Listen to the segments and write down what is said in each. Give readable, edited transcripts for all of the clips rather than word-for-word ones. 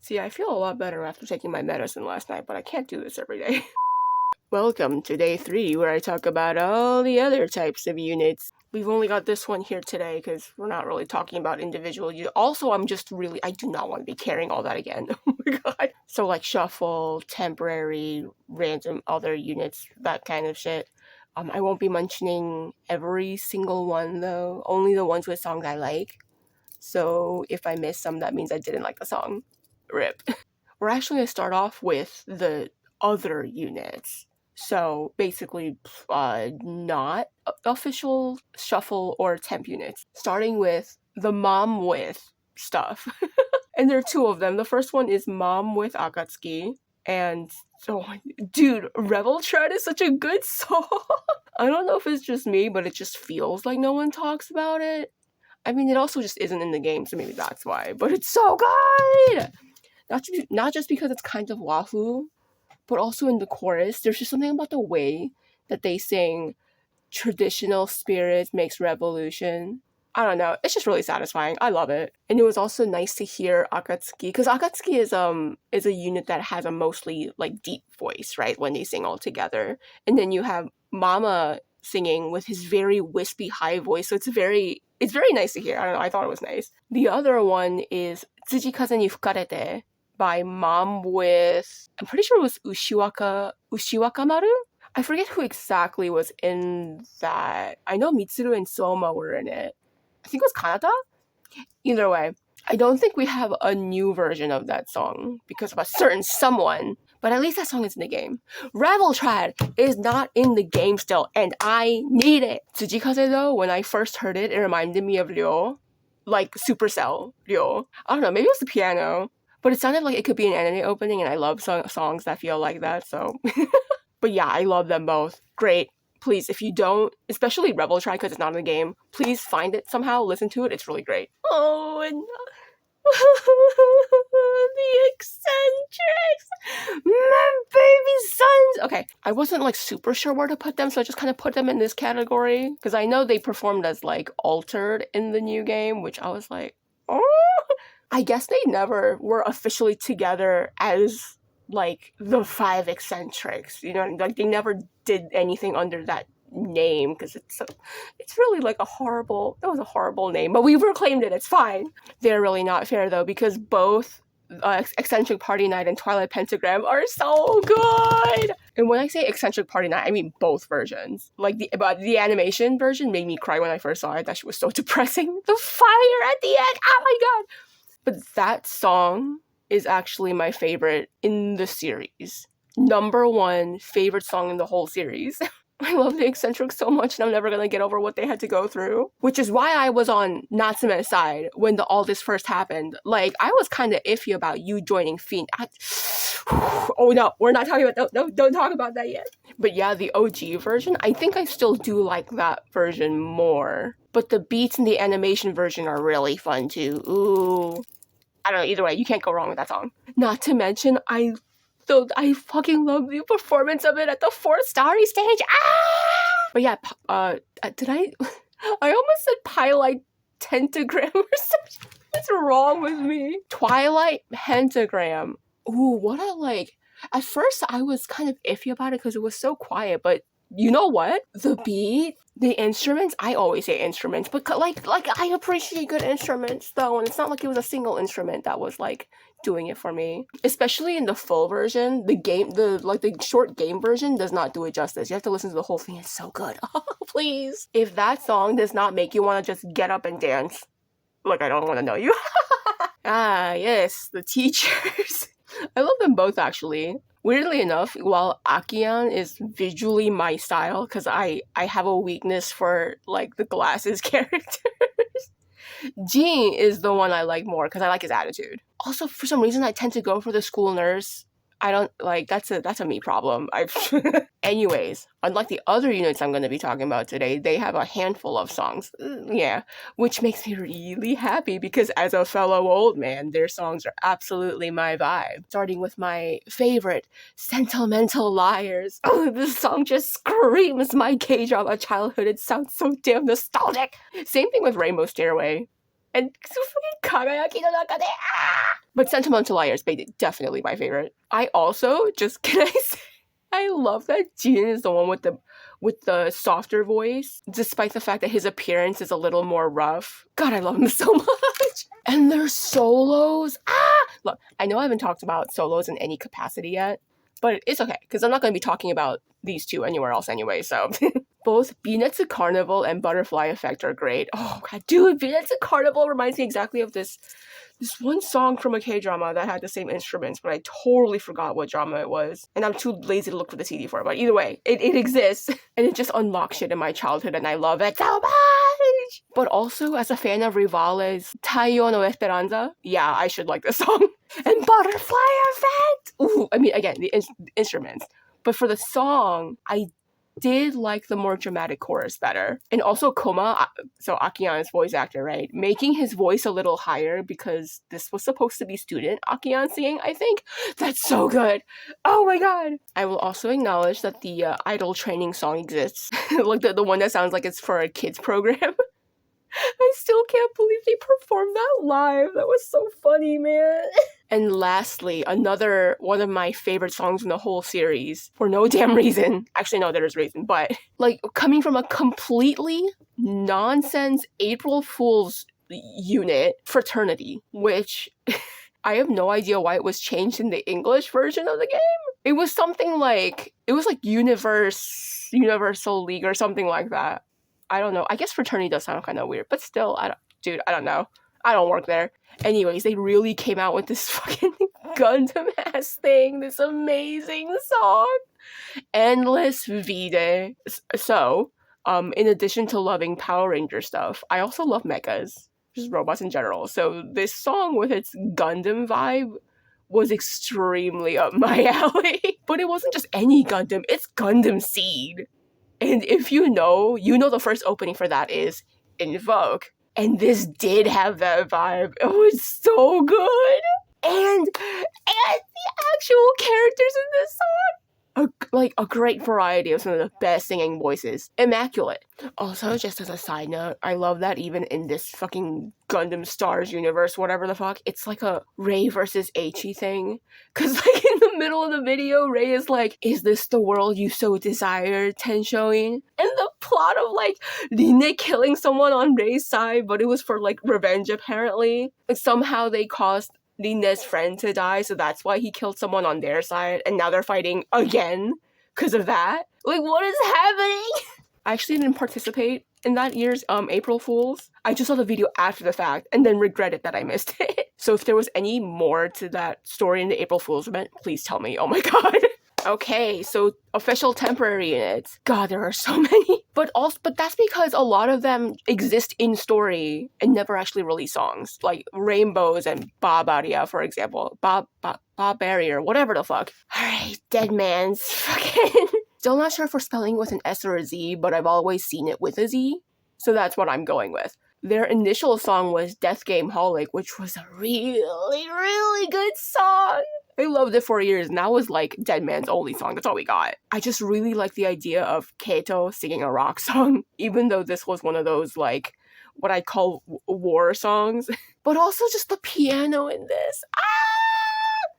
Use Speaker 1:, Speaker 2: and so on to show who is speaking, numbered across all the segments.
Speaker 1: See, I feel a lot better after taking my medicine last night, but I can't do this every day. Welcome to day 3, where I talk about all the other types of units. We've only got this one here today, because we're not really talking about individual units. Also, I do not want to be carrying all that again. Oh my god. So like shuffle, temporary, random other units, that kind of shit. I won't be mentioning every single one though, only the ones with songs I like. So if I miss some, that means I didn't like the song. RIP. We're actually going to start off with the other units. So basically, not official shuffle or temp units. Starting with the mom with stuff. And there are 2 of them. The first one is Mom with Akatsuki. And, oh, dude, Rebel Tread is such a good song. I don't know if it's just me, but it just feels like no one talks about it. I mean, it also just isn't in the game, so maybe that's why. But it's so good! Not just because it's kind of wahoo, but also in the chorus, there's just something about the way that they sing traditional spirit makes revolution. I don't know, it's just really satisfying. I love it. And it was also nice to hear Akatsuki, because Akatsuki is a unit that has a mostly like deep voice, right, when they sing all together. And then you have Mama singing with his very wispy high voice, so it's very nice to hear. I don't know, I thought it was nice. The other one is Tsujikaze ni Fukarete by Mom with, I'm pretty sure it was Ushiwakamaru? I forget who exactly was in that. I know Mitsuru and Soma were in it. I think it was Kanata? Either way, I don't think we have a new version of that song because of a certain someone, but at least that song is in the game. Rebel Tread is not in the game still, and I need it. Tsujikaze though, when I first heard it, it reminded me of Ryo. Like Supercell Ryo. I don't know, maybe it was the piano. But it sounded like it could be an anime opening, and I love songs that feel like that, so. But yeah, I love them both. Great. Please, if you don't, especially Rebel Try, because it's not in the game, please find it somehow, listen to it, it's really great. Oh, and the eccentrics! My baby sons! Okay, I wasn't like super sure where to put them, so I just kind of put them in this category, because I know they performed as like altered in the new game, which I was like, oh! I guess they never were officially together as, like, the 5 eccentrics, you know? Like, they never did anything under that name, because it's really, like, that was a horrible name, but we reclaimed it, it's fine. They're really not fair, though, because both Eccentric Party Night and Twilight Pentagram are so good! And when I say Eccentric Party Night, I mean both versions. Like, the animation version made me cry when I first saw it. That shit was so depressing. The fire at the end! Oh my god! But that song is actually my favorite in the series. Number 1 favorite song in the whole series. I love the Eccentrics so much, and I'm never gonna get over what they had to go through. Which is why I was on Natsume's side when all this first happened. Like, I was kind of iffy about you joining Fiend. Oh no, we're not talking about no, don't talk about that yet. But yeah, the OG version, I think I still do like that version more. But the beats in the animation version are really fun too. Ooh. I don't know, either way, you can't go wrong with that song. Not to mention, I fucking love the performance of it at the 4th Starry stage. Ah! But yeah, did I almost said Twilight Pentagram or something. What's wrong with me? Twilight Pentagram. Ooh, what a, like, at first I was kind of iffy about it because it was so quiet, but you know what? The beat, the instruments, I always say instruments, but like I appreciate good instruments though, and it's not like it was a single instrument that was like doing it for me. Especially in the full version, the short game version does not do it justice. You have to listen to the whole thing, it's so good. Oh, please. If that song does not make you want to just get up and dance, like, I don't want to know you. Ah, yes, the teachers. I love them both, actually. Weirdly enough, while Akian is visually my style, because I have a weakness for, like, the glasses characters, Jean is the one I like more, because I like his attitude. Also, for some reason, I tend to go for the school nurse. I don't, like, that's a me problem. Anyways, unlike the other units I'm going to be talking about today, they have a handful of songs. Yeah, which makes me really happy because as a fellow old man, their songs are absolutely my vibe. Starting with my favorite, Sentimental Liars. Oh, this song just screams my K-drama childhood. It sounds so damn nostalgic. Same thing with Rainbow Stairway. and fucking Kagayaki no Naka de But Sentimental Liars, definitely my favorite. I also, can I say, I love that Jin is the one with the softer voice, despite the fact that his appearance is a little more rough. God, I love him so much. And their solos. Look, I know I haven't talked about solos in any capacity yet, but it's okay, because I'm not going to be talking about these two anywhere else anyway, so. Both Binetsu Carnival and Butterfly Effect are great. Oh god, dude, Binetsu Carnival reminds me exactly of this one song from a K-drama that had the same instruments, but I totally forgot what drama it was. And I'm too lazy to look for the CD for it, but either way, it exists. And it just unlocks shit in my childhood, and I love it so much! But also, as a fan of Rivales' Taiyo no Esperanza, yeah, I should like this song. And Butterfly Effect! Ooh, I mean, again, the instruments. But for the song, I did like the more dramatic chorus better. And also Koma, so Akian's voice actor, right? Making his voice a little higher because this was supposed to be student Akian singing, I think. That's so good. Oh my god. I will also acknowledge that the idol training song exists. Like the one that sounds like it's for a kids program. I still can't believe they performed that live. That was so funny, man. And lastly, another one of my favorite songs in the whole series, for no damn reason. Actually, no, there's reason, but like coming from a completely nonsense April Fool's unit, Fraternity, which I have no idea why it was changed in the English version of the game. It was something like, Universal League or something like that. I don't know. I guess Fraternity does sound kind of weird, but still, I don't know. I don't work there. Anyways, they really came out with this fucking Gundam-ass thing, this amazing song. Endless Vide. So, in addition to loving Power Ranger stuff, I also love mechas, just robots in general. So this song with its Gundam vibe was extremely up my alley. But it wasn't just any Gundam, it's Gundam Seed. And if you know the first opening for that is Invoke. And this did have that vibe. It was so good. And the actual characters in this song. A great variety of some of the best singing voices. Immaculate. Also, just as a side note, I love that even in this fucking Gundam Stars universe, whatever the fuck, it's like a Rei versus Eiichi thing. Cause like in the middle of the video, Rei is like, "Is this the world you so desire, Tenshoin?" And the plot of like Rinne killing someone on Rei's side, but it was for like revenge apparently. Like somehow they caused Rinne's friend to die, so that's why he killed someone on their side, and now they're fighting again because of that. Like, what is happening? I actually didn't participate in that year's April Fools. I just saw the video after the fact and then regretted that I missed it. So if there was any more to that story in the April Fools event, please tell me. Oh my god. Okay, so official temporary units. God, there are so many. But that's because a lot of them exist in story and never actually release songs. Like Rainbows and Barbaria, for example. Barrier, whatever the fuck. Alright, Dead Man's fucking... Still not sure if we're spelling with an S or a Z, but I've always seen it with a Z. So that's what I'm going with. Their initial song was Death Game Holic, which was a really, really good song. I loved it for years, and that was like Dead Man's only song. That's all we got. I just really like the idea of Keito singing a rock song, even though this was one of those, like, what I call war songs. But also just the piano in this.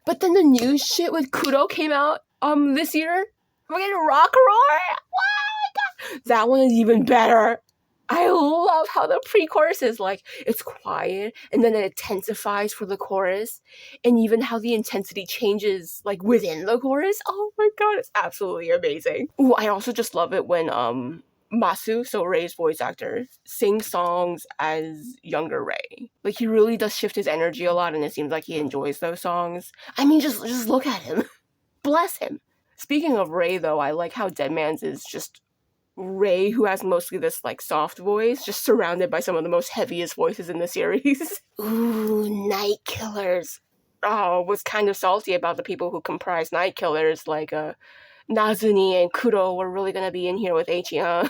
Speaker 1: But then the new shit with Kuro came out this year. Fucking Rock Roar! Wow, my god! That one is even better. I love how the pre-chorus is like, it's quiet, and then it intensifies for the chorus, and even how the intensity changes, like, within the chorus. Oh my god, it's absolutely amazing. Ooh, I also just love it when, Masu, so Rei's voice actor, sings songs as younger Rei. Like, he really does shift his energy a lot, and it seems like he enjoys those songs. I mean, just look at him. Bless him. Speaking of Rei, though, I like how Dead Man's is just Rei, who has mostly this, like, soft voice, just surrounded by some of the most heaviest voices in the series. Ooh, Night Killers. Oh, was kind of salty about the people who comprise Night Killers, like, Nazuni and Kuro were really gonna be in here with Eiichi, huh?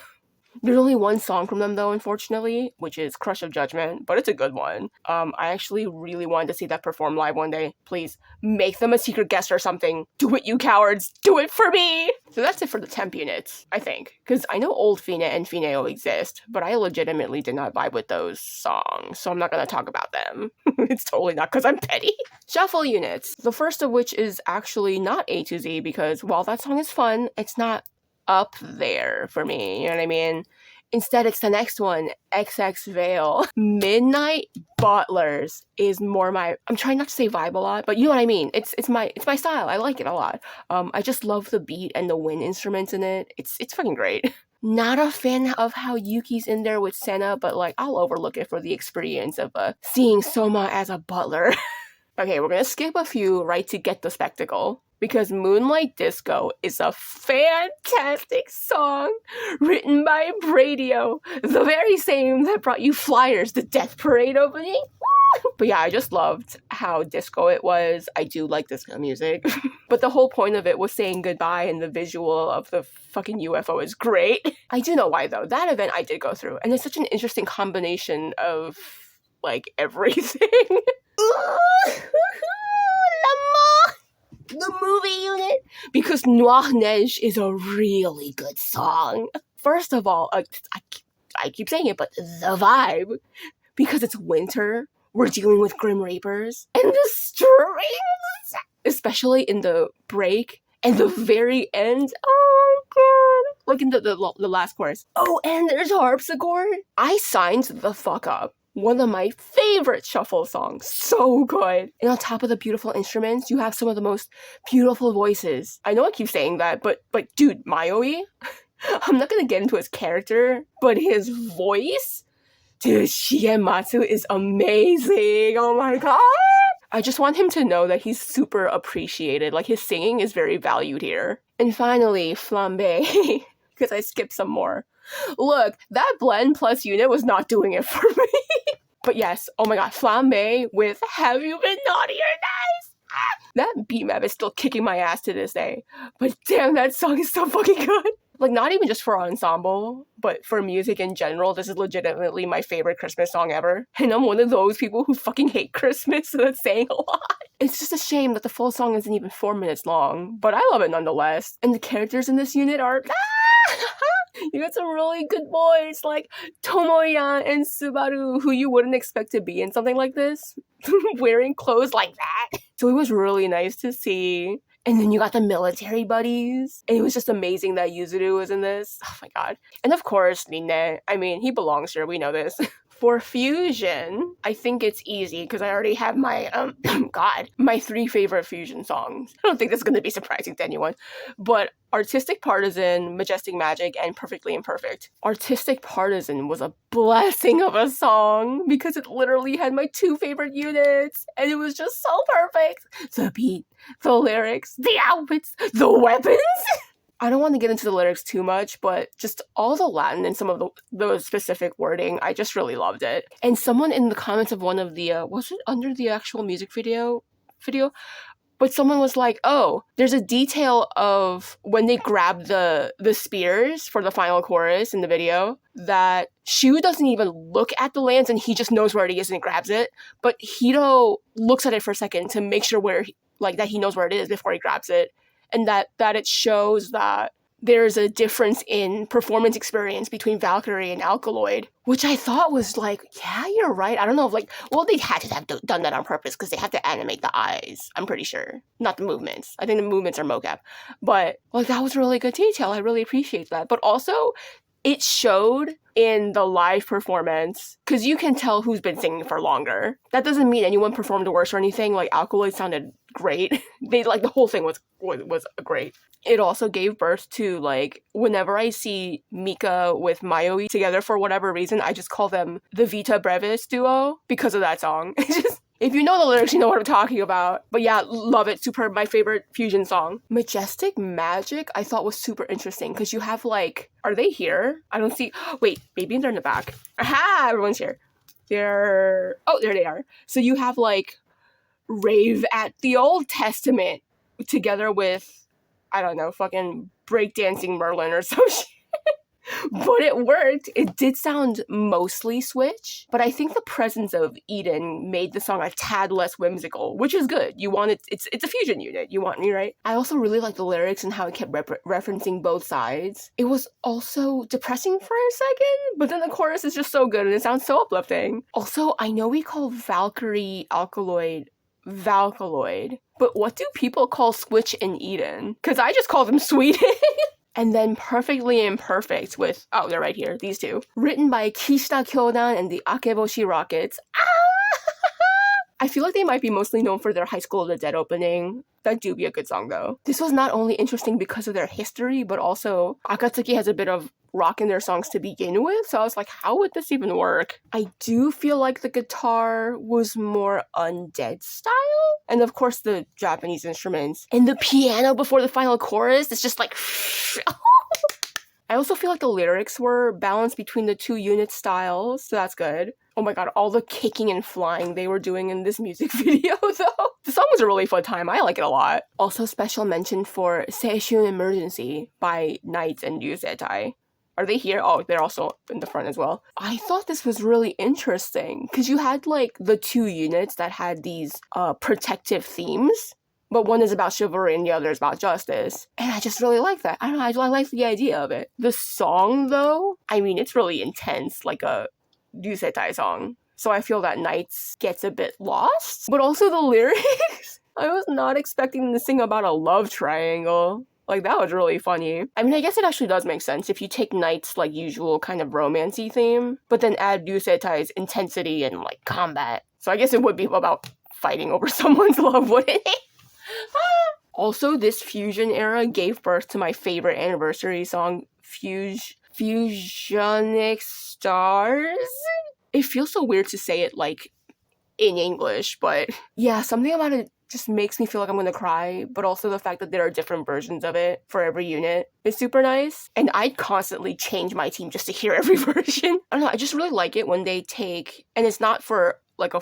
Speaker 1: There's only one song from them though, unfortunately, which is Crush of Judgment, but it's a good one. I actually really wanted to see that perform live one day. Please, make them a secret guest or something. Do it, you cowards! Do it for me! So that's it for the temp units, I think. Because I know old Fina and Fineo exist, but I legitimately did not vibe with those songs, so I'm not gonna talk about them. It's totally not because I'm petty. Shuffle units. The first of which is actually not A to Z, because while that song is fun, it's not up there for me, you know what I mean? Instead, it's the next one, XX Veil. Midnight Butlers is more my, I'm trying not to say vibe a lot, but you know what I mean. It's my style. I like it a lot. I just love the beat and the wind instruments in it. It's fucking great. Not a fan of how Yuki's in there with Senna, but like I'll overlook it for the experience of seeing Soma as a butler. Okay, we're gonna skip a few right to get the spectacle. Because Moonlight Disco is a fantastic song written by Bradio, the very same that brought you Flyers, the Death Parade opening. But yeah, I just loved how disco it was. I do like disco music. But the whole point of it was saying goodbye, and the visual of the fucking UFO is great. I do know why though. That event I did go through, and it's such an interesting combination of like everything. The movie unit, because Noir Neige is a really good song. First of all, I keep saying it, but the vibe, because it's winter, we're dealing with Grim Reapers, and the strings, especially in the break and the very end. Oh god, like in the last chorus. Oh, and there's harpsichord. I signed the fuck up. One of my favorite shuffle songs. So good. And on top of the beautiful instruments, you have some of the most beautiful voices. I know I keep saying that, but dude, Mayoi, I'm not gonna get into his character, but his voice, dude, Shiematsu is amazing. Oh my god. I just want him to know that he's super appreciated. Like, his singing is very valued here. And finally, Flambe, because I skipped some more. Look, that blend plus unit was not doing it for me. But yes, oh my god, Flambe with Have You Been Naughty or Nice? That beat map is still kicking my ass to this day. But damn, that song is so fucking good. Like, not even just for ensemble, but for music in general, this is legitimately my favorite Christmas song ever. And I'm one of those people who fucking hate Christmas, so that's saying a lot. It's just a shame that the full song isn't even 4 minutes long, but I love it nonetheless. And the characters in this unit are... You got some really good boys like Tomoya and Subaru, who you wouldn't expect to be in something like this, wearing clothes like that. So it was really nice to see. And then you got the military buddies. And it was just amazing that Yuzuru was in this. Oh my god. And of course, Rinne. I mean, he belongs here. We know this. For Fusion, I think it's easy because I already have my, my 3 favorite Fusion songs. I don't think this is going to be surprising to anyone. But Artistic Partisan, Majestic Magic, and Perfectly Imperfect. Artistic Partisan was a blessing of a song because it literally had my 2 favorite units. And it was just so perfect. The beat, the lyrics, the outfits, the weapons. I don't want to get into the lyrics too much, but just all the Latin and some of the specific wording, I just really loved it. And someone in the comments of one of the, was it under the actual music video? But someone was like, oh, there's a detail of when they grab the spears for the final chorus in the video that Shu doesn't even look at the lance and he just knows where it is and grabs it. But Hiro looks at it for a second to make sure that he knows where it is before he grabs it. And that it shows that there's a difference in performance experience between Valkyrie and Alkaloid, which I thought was like, yeah, you're right. I don't know, they had to have done that on purpose because they have to animate the eyes, I'm pretty sure. Not the movements. I think the movements are mocap. But, that was really good detail. I really appreciate that. But also, it showed in the live performance, because you can tell who's been singing for longer. That doesn't mean anyone performed worse or anything. Alkaloid sounded great. The whole thing was great. It also gave birth to, whenever I see Mika with Mayoi together for whatever reason, I just call them the Vita Brevis duo because of that song. If you know the lyrics, you know what I'm talking about. But yeah, love it. Superb. My favorite Fusion song. Majestic Magic, I thought was super interesting because you have are they here? I don't see. Wait, maybe they're in the back. Aha! Everyone's here. There they are. So you have Rave at the Old Testament together with, I don't know, fucking breakdancing Merlin or some shit. But it worked. It did sound mostly Switch, but I think the presence of Eden made the song a tad less whimsical, which is good. You want it, it's a fusion unit. You want me, right? I also really like the lyrics and how it kept referencing both sides. It was also depressing for a second, but then the chorus is just so good and it sounds so uplifting. Also, I know we call Valkyrie Alkaloid Valkaloid, but what do people call Switch and Eden? Because I just call them Sweden. And then Perfectly Imperfect with, oh, they're right here, these two. Written by Kishita Kyodan and the Akeboshi Rockets. I feel like they might be mostly known for their High School of the Dead opening. That do be a good song, though. This was not only interesting because of their history, but also Akatsuki has a bit of rock in their songs to begin with, so I was like, how would this even work? I do feel like the guitar was more undead style, and of course the Japanese instruments. And the piano before the final chorus is just like... I also feel like the lyrics were balanced between the two unit styles, so that's good. Oh my god, all the kicking and flying they were doing in this music video, though. The song was a really fun time. I like it a lot. Also, special mention for Seishun Emergency by Knights and Yusetai. Are they here? Oh, they're also in the front as well. I thought this was really interesting, because you had, like, the two units that had these protective themes. But one is about chivalry and the other is about justice. And I just really like that. I don't know, I like the idea of it. The song, though, I mean, it's really intense, like a Yusetai song. So I feel that Knights gets a bit lost. But also the lyrics. I was not expecting them to sing about a love triangle. Like, that was really funny. I mean, I guess it actually does make sense if you take Knights' like usual kind of romancy theme, but then add Yusetai's intensity and like combat. So I guess it would be about fighting over someone's love, wouldn't it? Also, this fusion era gave birth to my favorite anniversary song, Fusionic Stars? It feels so weird to say it, like, in English, but yeah, something about it just makes me feel like I'm gonna cry, but also the fact that there are different versions of it for every unit is super nice. And I'd constantly change my team just to hear every version. I don't know, I just really like it when they take, and it's not for, like, a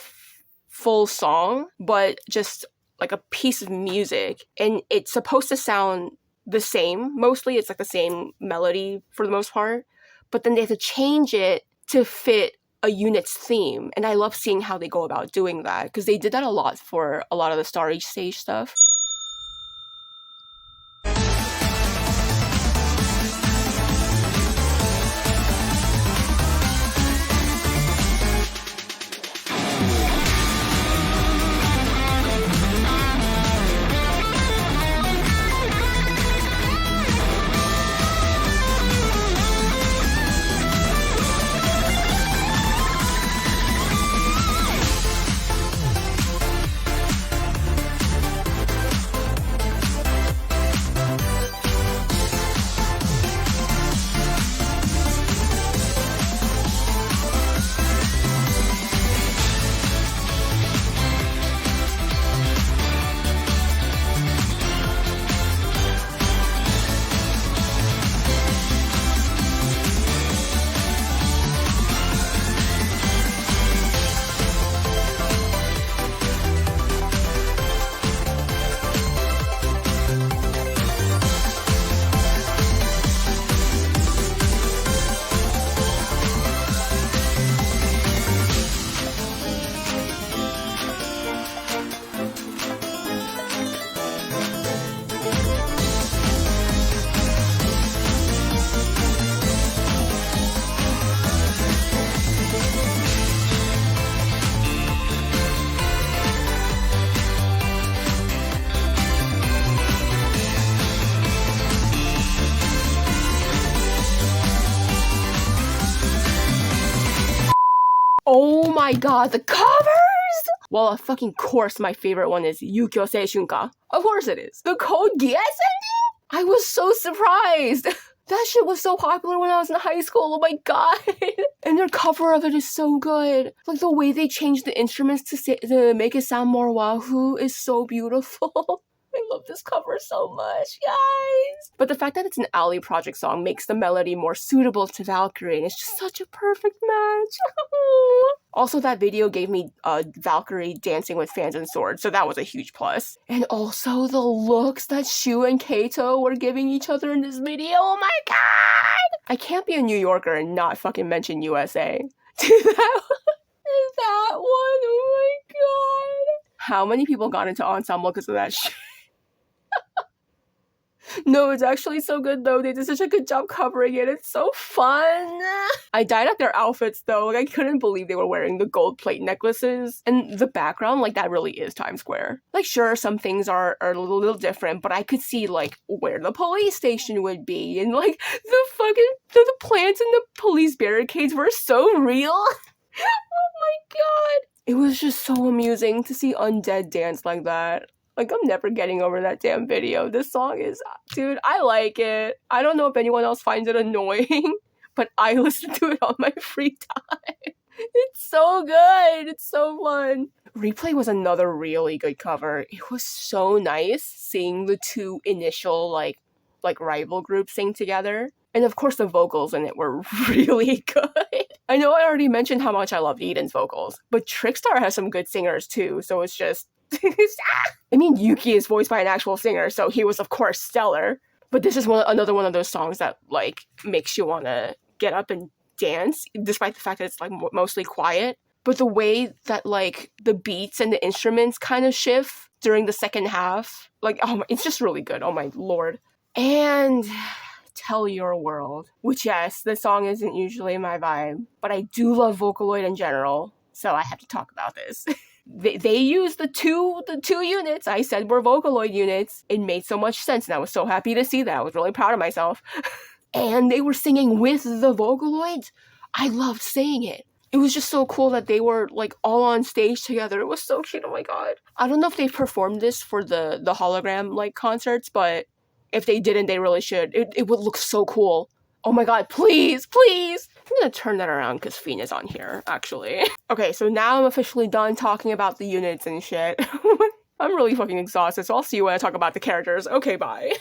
Speaker 1: full song, but just like a piece of music, and it's supposed to sound the same. Mostly it's like the same melody for the most part, but then they have to change it to fit a unit's theme. And I love seeing how they go about doing that, because they did that a lot for a lot of the Starry Stage stuff. Oh my god, the covers! Well, of fucking course my favorite one is Yukyo Seishunka. Of course it is. The Code Geass ending? I was so surprised! That shit was so popular when I was in high school, oh my god! And their cover of it is so good. Like, the way they changed the instruments to make it sound more wahoo is so beautiful. I love this cover so much, guys! But the fact that it's an Ali Project song makes the melody more suitable to Valkyrie, and it's just such a perfect match. Also, that video gave me Valkyrie dancing with fans and swords, so that was a huge plus. And also the looks that Shu and Kaito were giving each other in this video, oh my god! I can't be a New Yorker and not fucking mention USA. that one, oh my god. How many people got into Ensemble because of that shit? No, it's actually so good though. They did such a good job covering it. It's so fun. I died at their outfits though. Like, I couldn't believe they were wearing the gold plate necklaces. And the background, like, that really is Times Square. Like, sure, some things are a little different, but I could see, like, where the police station would be. And, like, the plants and the police barricades were so real. Oh my god. It was just so amusing to see Undead dance like that. Like, I'm never getting over that damn video. This song is, dude, I like it. I don't know if anyone else finds it annoying, but I listen to it on my free time. It's so good. It's so fun. Replay was another really good cover. It was so nice seeing the two initial, like rival groups sing together. And of course the vocals in it were really good. I know I already mentioned how much I loved Eden's vocals, but Trickstar has some good singers too, so it's just... I mean, Yuki is voiced by an actual singer, so he was, of course, stellar. But this is another one of those songs that, like, makes you want to get up and dance, despite the fact that it's, like, mostly quiet. But the way that, like, the beats and the instruments kind of shift during the second half, like, it's just really good. Oh, my lord. And Tell Your World, which, yes, the song isn't usually my vibe, but I do love Vocaloid in general, so I have to talk about this. They used the two units I said were Vocaloid units. It made so much sense, and I was so happy to see that. I was really proud of myself. And they were singing with the Vocaloids. I loved seeing it. It was just so cool that they were, like, all on stage together. It was so cute, oh my god. I don't know if they performed this for the hologram, like, concerts, but if they didn't, they really should. It would look so cool. Oh my god, please, please! I'm gonna turn that around because Fina's on here, actually. Okay, so now I'm officially done talking about the units and shit. I'm really fucking exhausted, so I'll see you when I talk about the characters. Okay, bye.